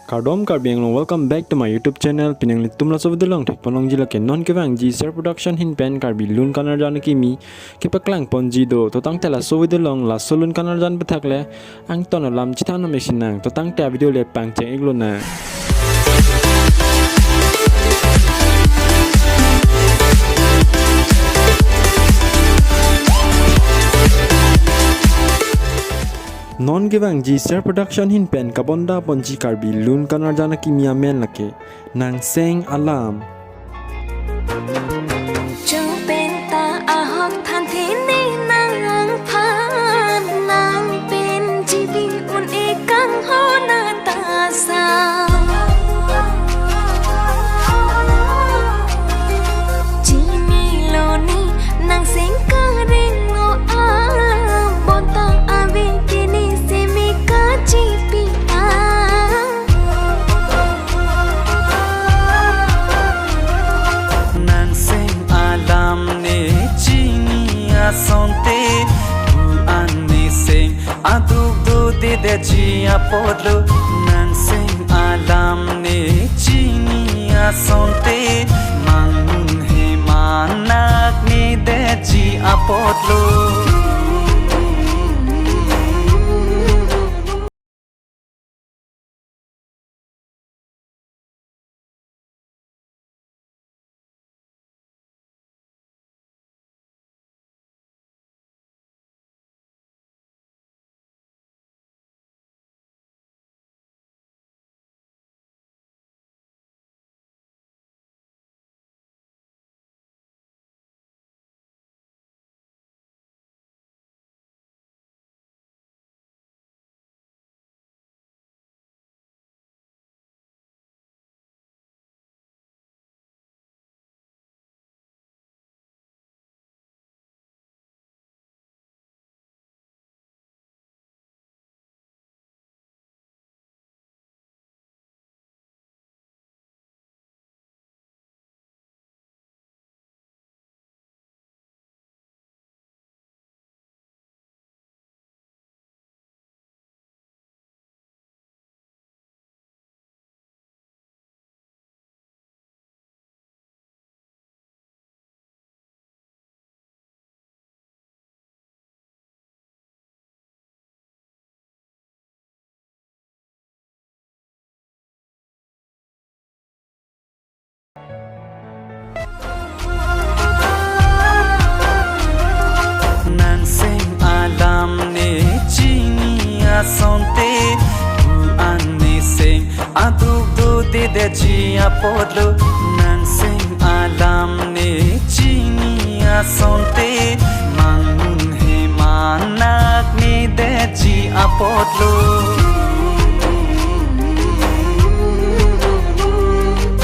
Kardom Karbiang long welcome back to my YouTube channel. Pinang litum la sob delong thek panong jila ken non kewang ji ser production hin pen karbi lun kanar jan kimi kipaklang ponji do totang tela sob delong la solun kanar jan bethakle ang ton lam chithana mesinang totang ta video le pang cheng iglona. Non givang ji ser production hin pen kabonda ponji karbi lun kanar jana kimia men lake nang seng alam Jung pen ta ahok than thế ni nang phan nang pen ji bi un e kang ho na ta sa ji mi lo ni nang seng ka ring lo a bota ave kini se mi ka ji pi a nang seng alam ne chini asonte tu anne seng aduk do de chi apodlo nang seng alam ne chini asonte mangun he manak ni de chi apodlo asonte tu anne seng aduk do de chi apodlo nang seng alam ne chini asonte mangun he manak ni de chi apodlo